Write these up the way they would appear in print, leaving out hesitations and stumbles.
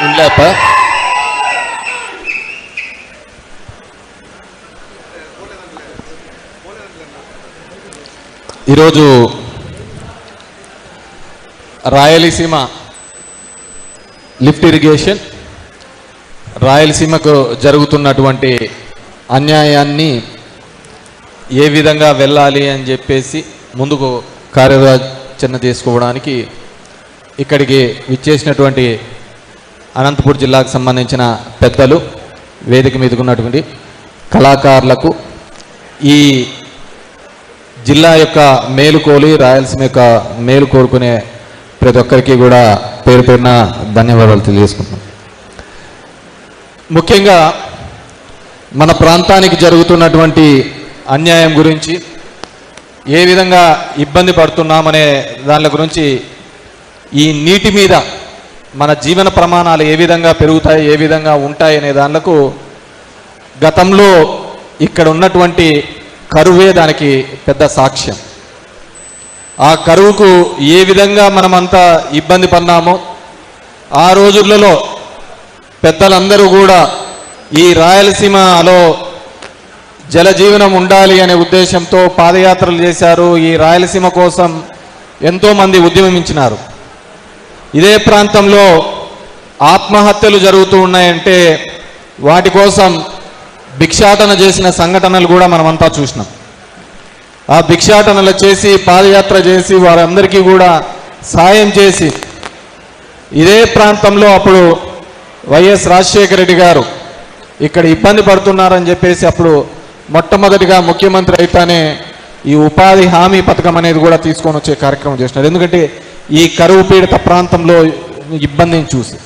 ఇండ్లప్ప ఈరోజు Rayalaseema lift irrigation రాయలసీమకు జరుగుతున్నటువంటి అన్యాయాన్ని ఏ విధంగా వెళ్ళాలి అని చెప్పేసి ముందుకు కార్యాచరణ తీసుకోవడానికి ఇక్కడికి విచ్చేసినటువంటి అనంతపురం జిల్లాకు సంబంధించిన పెద్దలు, వేదిక మీదకు ఉన్నటువంటి కళాకారులకు, ఈ జిల్లా యొక్క మేలుకోలి రాయలసీమ యొక్క మేలు కోరుకునే ప్రతి ఒక్కరికి కూడా పేరు పేరున ధన్యవాదాలు తెలియజేసుకుంటున్నాం. ముఖ్యంగా మన ప్రాంతానికి జరుగుతున్నటువంటి అన్యాయం గురించి, ఏ విధంగా ఇబ్బంది పడుతున్నామనే దాని గురించి, ఈ నీటి మీద మన జీవన ప్రమాణాలు ఏ విధంగా పెరుగుతాయి, ఏ విధంగా ఉంటాయి అనే దానిలకు గతంలో ఇక్కడ ఉన్నటువంటి కరువే దానికి పెద్ద సాక్ష్యం. ఆ కరువుకు ఏ విధంగా మనమంతా ఇబ్బంది పడినామో ఆ రోజులలో పెద్దలందరూ కూడా ఈ రాయలసీమలో జలజీవనం ఉండాలి అనే ఉద్దేశంతో పాదయాత్రలు చేశారు. ఈ రాయలసీమ కోసం ఎంతోమంది ఉద్యమించినారు. ఇదే ప్రాంతంలో ఆత్మహత్యలు జరుగుతూ ఉన్నాయంటే వాటి కోసం భిక్షాటన చేసిన సంఘటనలు కూడా మనమంతా చూసినాం. ఆ భిక్షాటనలు చేసి పాదయాత్ర చేసి వారందరికీ కూడా సాయం చేసి, ఇదే ప్రాంతంలో అప్పుడు వైఎస్ రాజశేఖర రెడ్డి గారు ఇక్కడ ఇబ్బంది పడుతున్నారని చెప్పేసి అప్పుడు మొట్టమొదటిగా ముఖ్యమంత్రి అయితేనే ఈ ఉపాధి హామీ పథకం అనేది కూడా తీసుకొని వచ్చే కార్యక్రమం చేసినారు. ఎందుకంటే ఈ కరువు పీడిత ప్రాంతంలో ఇబ్బందిని చూసి,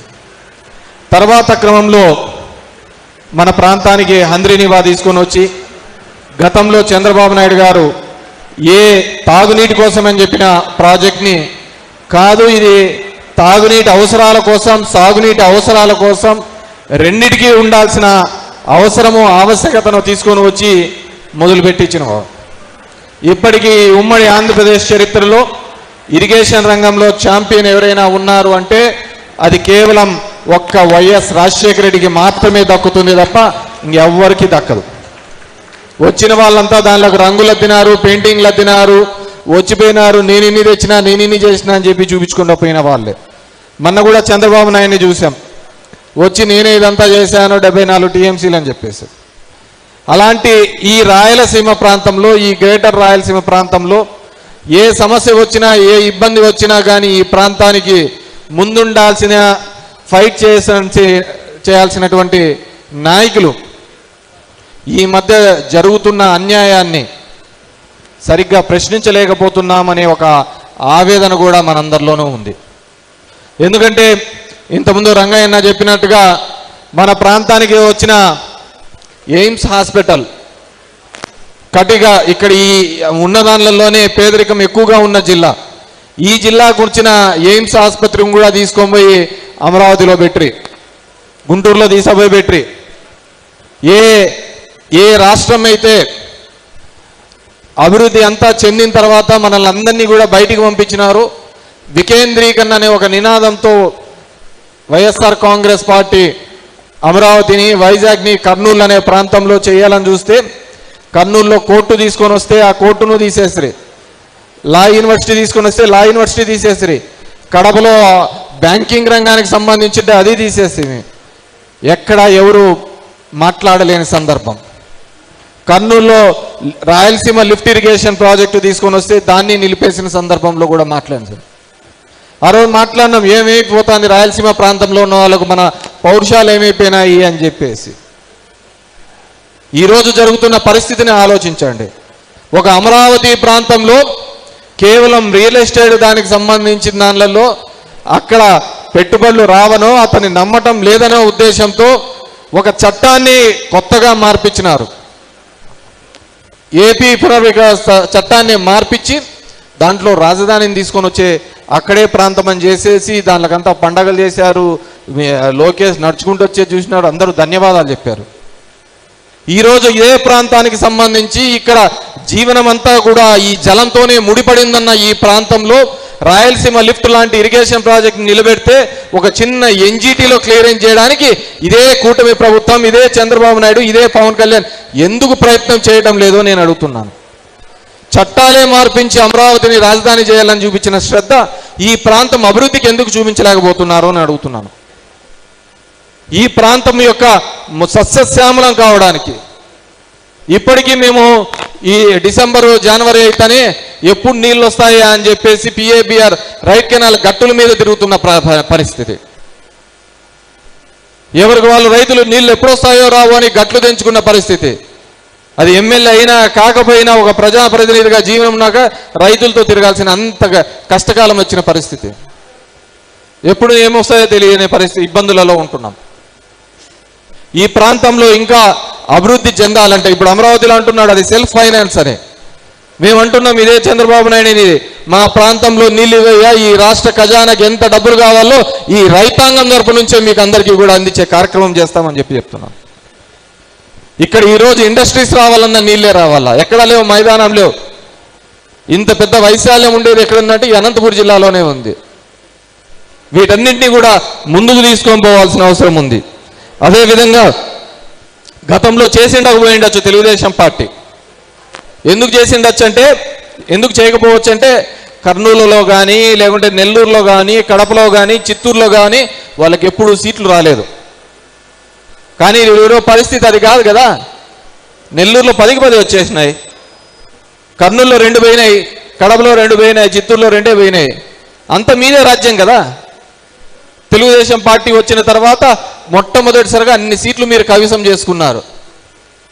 తర్వాత క్రమంలో మన ప్రాంతానికి హంద్రీనివా తీసుకొని వచ్చి, గతంలో చంద్రబాబు నాయుడు గారు ఏ తాగునీటి కోసమని చెప్పిన ప్రాజెక్ట్ని కాదు, ఇది తాగునీటి అవసరాల కోసం, సాగునీటి అవసరాల కోసం రెండిటికీ ఉండాల్సిన అవసరము ఆవశ్యకతను తీసుకొని వచ్చి మొదలుపెట్టించిన వారు. ఇప్పటికీ ఉమ్మడి ఆంధ్రప్రదేశ్ చరిత్రలో ఇరిగేషన్ రంగంలో ఛాంపియన్ ఎవరైనా ఉన్నారు అంటే అది కేవలం ఒక్క వైఎస్ రాజశేఖర రెడ్డికి మాత్రమే దక్కుతుంది తప్ప ఇంకెవ్వరికి దక్కదు. వచ్చిన వాళ్ళంతా దానిలోకి రంగులు అద్దినారు, పెయింటింగ్లు అద్దినారు, వచ్చిపోయినారు. నేను ఇన్ని తెచ్చినా, నేను ఇన్ని చేసినా అని చెప్పి చూపించుకుంటూ పోయిన వాళ్ళే. మొన్న కూడా చంద్రబాబు నాయుడిని చూసాం, వచ్చి నేనే ఇదంతా చేశాను 74 టీఎంసీలు అని చెప్పేసి. అలాంటి ఈ రాయలసీమ ప్రాంతంలో, ఈ గ్రేటర్ రాయలసీమ ప్రాంతంలో ఏ సమస్య వచ్చినా, ఏ ఇబ్బంది వచ్చినా కానీ ఈ ప్రాంతానికి ముందుండాల్సిన, ఫైట్ చేయాల్సినటువంటి నాయకులు ఈ మధ్య జరుగుతున్న అన్యాయాన్ని సరిగ్గా ప్రశ్నించలేకపోతున్నామనే ఒక ఆవేదన కూడా మనందరిలోనూ ఉంది. ఎందుకంటే ఇంతకుముందు రంగయ్యన్న చెప్పినట్టుగా మన ప్రాంతానికి వచ్చిన ఎయిమ్స్ హాస్పిటల్ కటిగా ఇక్కడ ఈ ఉన్నదానిలోనే పేదరికం ఎక్కువగా ఉన్న జిల్లా. ఈ జిల్లాకు వచ్చిన ఎయిమ్స్ ఆసుపత్రిని కూడా తీసుకొని పోయి అమరావతిలో పెట్టి, గుంటూరులో తీసుకుపోయి పెట్టి, ఏ రాష్ట్రం అయితే అభివృద్ధి అంతా చెందిన తర్వాత మనల్ని అందరినీ కూడా బయటికి పంపించినారు, వికేంద్రీకరణ అనే ఒక నినాదంతో వైఎస్ఆర్ కాంగ్రెస్ పార్టీ అమరావతిని, వైజాగ్ని, కర్నూలు అనే ప్రాంతంలో చేయాలని చూస్తే కర్నూలులో కోర్టు తీసుకొని వస్తే ఆ కోర్టును తీసేసిరి, లా యూనివర్సిటీ తీసుకొని వస్తే లా యూనివర్సిటీ తీసేసిరి, కడపలో బ్యాంకింగ్ రంగానికి సంబంధించి అది తీసేసి ఎక్కడ ఎవరు మాట్లాడలేని సందర్భం. కర్నూలులో రాయలసీమ లిఫ్ట్ ఇరిగేషన్ ప్రాజెక్టు తీసుకొని వస్తే దాన్ని నిలిపేసిన సందర్భంలో కూడా మాట్లాడారు. ఆ రోజు మాట్లాడినాం, ఏమైపోతుంది రాయలసీమ ప్రాంతంలో ఉన్న వాళ్ళకు, మన పౌరుషాలు ఏమైపోయినాయి అని చెప్పేసి. ఈరోజు జరుగుతున్న పరిస్థితిని ఆలోచించండి. ఒక అమరావతి ప్రాంతంలో కేవలం రియల్ ఎస్టేట్ దానికి సంబంధించిన దానిలలో అక్కడ పెట్టుబడులు రావనో, అతన్ని నమ్మటం లేదనో ఉద్దేశంతో ఒక చట్టాన్ని కొత్తగా మార్పించినారు. ఏపీ పునర్వికాస చట్టాన్ని మార్పించి దాంట్లో రాజధానిని తీసుకొని వచ్చే అక్కడే ప్రాంతం అని చేసేసి దానికంతా పండగలు చేశారు. లోకేష్ నడుచుకుంటూ వచ్చే చూసినాడు, అందరూ ధన్యవాదాలు చెప్పారు. ఈరోజు ఇదే ప్రాంతానికి సంబంధించి ఇక్కడ జీవనం అంతా కూడా ఈ జలంతోనే ముడిపడిందన్న ఈ ప్రాంతంలో రాయలసీమ లిఫ్ట్ లాంటి ఇరిగేషన్ ప్రాజెక్ట్ నిలబెడితే ఒక చిన్న ఎన్జీటీలో క్లియరెన్స్ చేయడానికి ఇదే కూటమి ప్రభుత్వం, ఇదే చంద్రబాబు నాయుడు, ఇదే పవన్ కళ్యాణ్ ఎందుకు ప్రయత్నం చేయడం లేదో నేను అడుగుతున్నాను. చట్టాలే మార్పించి అమరావతిని రాజధాని చేయాలని చూపించిన శ్రద్ధ ఈ ప్రాంతం అభివృద్ధికి ఎందుకు చూపించలేకపోతున్నారో అని అడుగుతున్నాను. ఈ ప్రాంతం యొక్క సస్యశ్యామలం కావడానికి ఇప్పటికీ మేము ఈ డిసెంబరు జనవరి అయితేనే ఎప్పుడు నీళ్ళు వస్తాయా అని చెప్పేసి పిఏబిఆర్ రైట్ కెనాల్ గట్టుల మీద తిరుగుతున్న పరిస్థితి. ఎవరికి వాళ్ళు రైతులు నీళ్ళు ఎప్పుడు వస్తాయో రావు అని గట్లు తెంచుకున్న పరిస్థితి. అది ఎమ్మెల్యే అయినా కాకపోయినా ఒక ప్రజాప్రతినిధిగా జీవనం ఉన్నాక రైతులతో తిరగాల్సిన అంత కష్టకాలం వచ్చిన పరిస్థితి. ఎప్పుడు ఏమొస్తాయో తెలియని పరిస్థితి, ఇబ్బందులలో ఉంటున్నాం. ఈ ప్రాంతంలో ఇంకా అభివృద్ధి చెందాలంటే ఇప్పుడు అమరావతిలో అంటున్నాడు అది సెల్ఫ్ ఫైనాన్స్ అని. మేము అంటున్నాం ఇదే చంద్రబాబు నాయుడు మా ప్రాంతంలో నీళ్ళు ఇవ్వయ్యా, ఈ రాష్ట్ర ఖజానాకి ఎంత డబ్బులు కావాలో ఈ రైతాంగం తరపు నుంచే మీకు అందరికీ కూడా అందించే కార్యక్రమం చేస్తామని చెప్తున్నాం. ఇక్కడ ఈరోజు ఇండస్ట్రీస్ రావాలన్నా నీళ్ళే రావాలా, ఎక్కడ లేవు, మైదానం లేవు. ఇంత పెద్ద వైశాల్యం ఉండేది ఎక్కడుందంటే ఈ అనంతపురం జిల్లాలోనే ఉంది. వీటన్నింటినీ కూడా ముందుకు తీసుకొని పోవాల్సిన అవసరం ఉంది. అదేవిధంగా గతంలో చేసిండకపోయిండొచ్చు తెలుగుదేశం పార్టీ. ఎందుకు చేసిండొచ్చు అంటే, ఎందుకు చేయకపోవచ్చు అంటే కర్నూలులో కానీ లేకుంటే నెల్లూరులో కానీ కడపలో కానీ చిత్తూరులో కానీ వాళ్ళకి ఎప్పుడు సీట్లు రాలేదు. కానీ ఈరోజు పరిస్థితి అది కాదు కదా. నెల్లూరులో 10కి 10 వచ్చేసినాయి, కర్నూలులో 2 పోయినాయి, కడపలో 2 పోయినాయి, చిత్తూరులో 2 పోయినాయి. అంత మీదే రాజ్యం కదా. తెలుగుదేశం పార్టీ వచ్చిన తర్వాత మొట్టమొదటిసారిగా అన్ని సీట్లు మీరు కవిసం చేసుకున్నారు.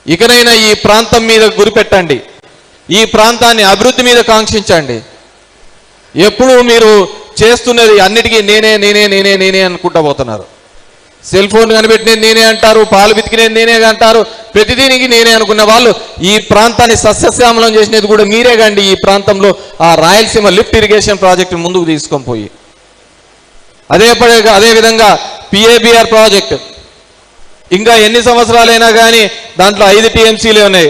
ఇకనైనా ఈ ప్రాంతం మీద గురిపెట్టండి, ఈ ప్రాంతాన్ని అభివృద్ధి మీద కాంక్షించండి. ఎప్పుడు మీరు చేస్తున్నది అన్నిటికీ నేనే నేనే నేనే నేనే అనుకుంటా పోతున్నారు. సెల్ ఫోన్ కనిపెట్టినది నేనే అంటారు, పాలు బితికినది నేనే అంటారు, ప్రతిదీనికి నేనే అనుకున్న వాళ్ళు ఈ ప్రాంతాన్ని సస్యశ్యామలం చేసినది కూడా మీరే కండి. ఈ ప్రాంతంలో ఆ రాయలసీమ లిఫ్ట్ ఇరిగేషన్ ప్రాజెక్టు ముందుకు తీసుకొని పోయి అదేవిధంగా పిఏబిఆర్ ప్రాజెక్ట్ ఇంకా ఎన్ని సంవత్సరాలైనా కానీ దాంట్లో 5 టీఎంసీలే ఉన్నాయి.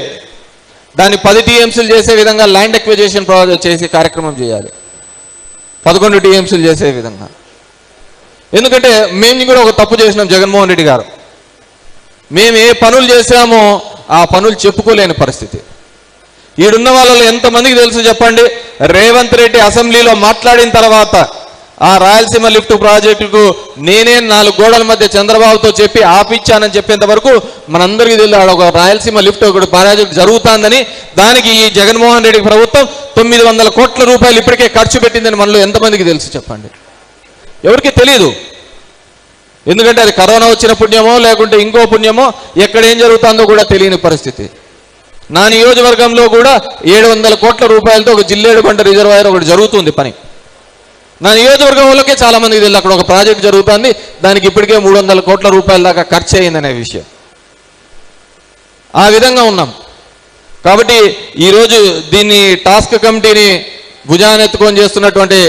దాన్ని 10 టీఎంసీలు చేసే విధంగా ల్యాండ్ ఎక్విజిషన్ ప్రాజెక్ట్ చేసే కార్యక్రమం చేయాలి, 11 టీఎంసీలు చేసే విధంగా. ఎందుకంటే మేము కూడా ఒక తప్పు చేసినాం. జగన్మోహన్ రెడ్డి గారు మేము ఏ పనులు చేశామో ఆ పనులు చెప్పుకోలేని పరిస్థితి. ఈడున్న వాళ్ళలో ఎంతమందికి తెలుసు చెప్పండి? రేవంత్ రెడ్డి అసెంబ్లీలో మాట్లాడిన తర్వాత ఆ రాయలసీమ లిఫ్ట్ ప్రాజెక్టుకు నేనే 4 గోడల మధ్య చంద్రబాబుతో చెప్పి ఆపిచ్చానని చెప్పేంత వరకు మనందరికీ తెలియదు ఒక రాయలసీమ లిఫ్ట్ ఒకటి ప్రాజెక్టు జరుగుతుందని. దానికి ఈ జగన్మోహన్ రెడ్డి ప్రభుత్వం 900 కోట్ల రూపాయలు ఇప్పటికే ఖర్చు పెట్టిందని మనలో ఎంతమందికి తెలుసు చెప్పండి? ఎవరికి తెలియదు. ఎందుకంటే అది కరోనా వచ్చిన పుణ్యమో లేకుంటే ఇంకో పుణ్యమో ఎక్కడ ఏం జరుగుతుందో కూడా తెలియని పరిస్థితి. నా నియోజకవర్గంలో కూడా 700 కోట్ల రూపాయలతో ఒక జిల్లేడుకొండ రిజర్వాయర్ ఒకటి జరుగుతుంది పని. నా నియోజకవర్గం వాళ్ళకే చాలా మందికి తెలియదు అక్కడ ఒక ప్రాజెక్ట్ జరుగుతుంది, దానికి ఇప్పటికే 300 కోట్ల రూపాయల దాకా ఖర్చు అయిందనే విషయం. ఆ విధంగా ఉన్నాం. కాబట్టి ఈరోజు దీన్ని టాస్క్ కమిటీని భుజానెత్తుకొని చేస్తున్నటువంటి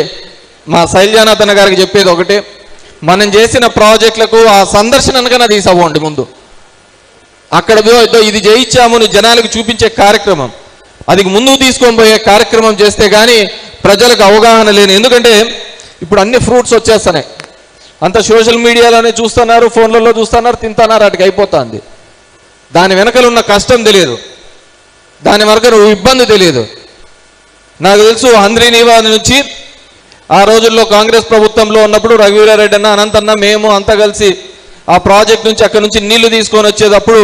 మా శైలజానాథన్ గారికి చెప్పేది ఒకటే, మనం చేసిన ప్రాజెక్టులకు ఆ సందర్శనకన్నా తీసుకోండి ముందు. అక్కడ ఇది చేయించాము నువ్వు జనాలకు చూపించే కార్యక్రమం, అది ముందుకు తీసుకొని పోయే కార్యక్రమం చేస్తే కానీ ప్రజలకు అవగాహన లేని. ఎందుకంటే ఇప్పుడు అన్ని ఫ్రూట్స్ వచ్చేస్తున్నాయి, అంత సోషల్ మీడియాలోనే చూస్తున్నారు, ఫోన్లలో చూస్తున్నారు, తింటున్నారు, వాటికి అయిపోతుంది. దాని వెనకలు ఉన్న కష్టం తెలియదు, దాని వరకు ఇబ్బంది తెలియదు. నాకు తెలుసు హంద్రీనీవా నుంచి ఆ రోజుల్లో కాంగ్రెస్ ప్రభుత్వంలో ఉన్నప్పుడు రఘువీరారెడ్డి అన్న, అనంతన్న, మేము అంతా కలిసి ఆ ప్రాజెక్ట్ నుంచి అక్కడ నుంచి నీళ్లు తీసుకొని వచ్చేటప్పుడు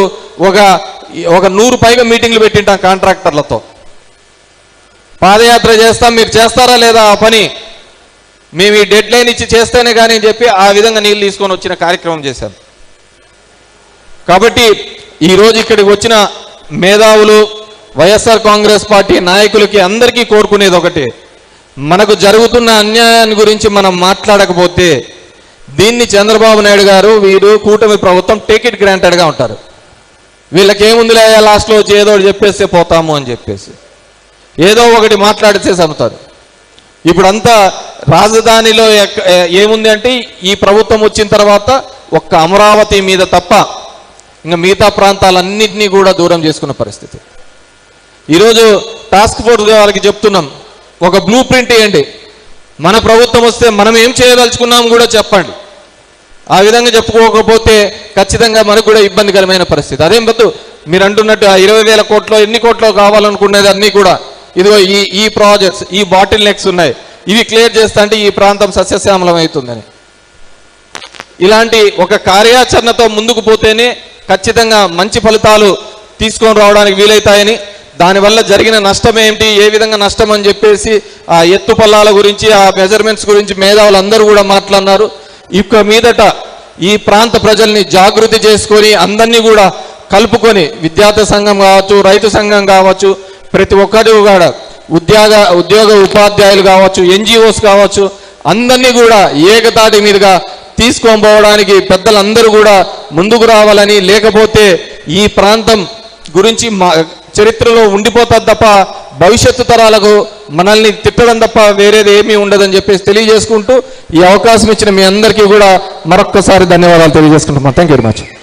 ఒక 100 పైగా మీటింగ్లు పెట్టింటాం కాంట్రాక్టర్లతో. పాదయాత్ర చేస్తాం, మీరు చేస్తారా లేదా ఆ పని, మేము ఈ డెడ్ లైన్ ఇచ్చి చేస్తేనే కానీ అని చెప్పి ఆ విధంగా నీళ్ళు తీసుకొని వచ్చిన కార్యక్రమం చేశాం. కాబట్టి ఈరోజు ఇక్కడికి వచ్చిన మేధావులు, వైఎస్ఆర్ కాంగ్రెస్ పార్టీ నాయకులకి అందరికీ కోరుకునేది ఒకటి, మనకు జరుగుతున్న అన్యాయాన్ని గురించి మనం మాట్లాడకపోతే దీన్ని చంద్రబాబు నాయుడు గారు వీరు కూటమి ప్రభుత్వం టేక్ ఇట్ గ్రాంటెడ్గా ఉంటారు. వీళ్ళకి ఏముందిలే లాస్ట్లో వచ్చి ఏదో ఒకటి చెప్పేస్తే పోతాము అని చెప్పేసి ఏదో ఒకటి మాట్లాడితే చదువుతారు. ఇప్పుడంతా రాజధానిలో ఏముంది అంటే ఈ ప్రభుత్వం వచ్చిన తర్వాత ఒక్క అమరావతి మీద తప్ప ఇంకా మిగతా ప్రాంతాలన్నింటినీ కూడా దూరం చేసుకున్న పరిస్థితి. ఈరోజు టాస్క్ ఫోర్స్ వాళ్ళకి చెప్తున్నాం, ఒక బ్లూ ప్రింట్ ఇవ్వండి, మన ప్రభుత్వం వస్తే మనం ఏం చేయదలుచుకున్నాం కూడా చెప్పండి. ఆ విధంగా చెప్పుకోకపోతే ఖచ్చితంగా మనకు కూడా ఇబ్బందికరమైన పరిస్థితి. అదేం వద్దు, మీరు అంటున్నట్టు ఆ 20,000 కోట్లో ఎన్ని కోట్లో కావాలనుకునేది అన్నీ కూడా ఇదిగో ఈ ప్రాజెక్ట్స్, ఈ బాటిల్ నెక్స్ ఉన్నాయి, ఇవి క్లియర్ చేస్తా అంటే ఈ ప్రాంతం సస్యశ్యామలం అవుతుందని. ఇలాంటి ఒక కార్యాచరణతో ముందుకు పోతేనే ఖచ్చితంగా మంచి ఫలితాలు తీసుకొని రావడానికి వీలవుతాయని, దానివల్ల జరిగిన నష్టం ఏమిటి, ఏ విధంగా నష్టం అని చెప్పేసి ఆ ఎత్తు పల్లాల గురించి, ఆ మెజర్మెంట్స్ గురించి మేధావులు అందరూ కూడా మాట్లాడినారు. ఇక మీదట ఈ ప్రాంత ప్రజల్ని జాగృతి చేసుకొని అందరినీ కూడా కలుపుకొని, విద్యార్థి సంఘం కావచ్చు, రైతు సంఘం కావచ్చు, ప్రతి ఒక్కరు కూడా ఉద్యోగ ఉపాధ్యాయులు కావచ్చు, ఎన్జిఓస్ కావచ్చు, అందరినీ కూడా ఏకతాటి మీదుగా తీసుకొని పోవడానికి పెద్దలందరూ కూడా ముందుకు రావాలని, లేకపోతే ఈ ప్రాంతం గురించి చరిత్రలో ఉండిపోతుంది తప్ప భవిష్యత్తు తరాలకు మనల్ని తిట్టడం తప్ప వేరేది ఏమీ ఉండదని చెప్పేసి తెలియజేసుకుంటూ ఈ అవకాశం ఇచ్చిన మీ అందరికీ కూడా మరొక్కసారి ధన్యవాదాలు తెలియజేసుకుంటున్నాం. Thank you very much.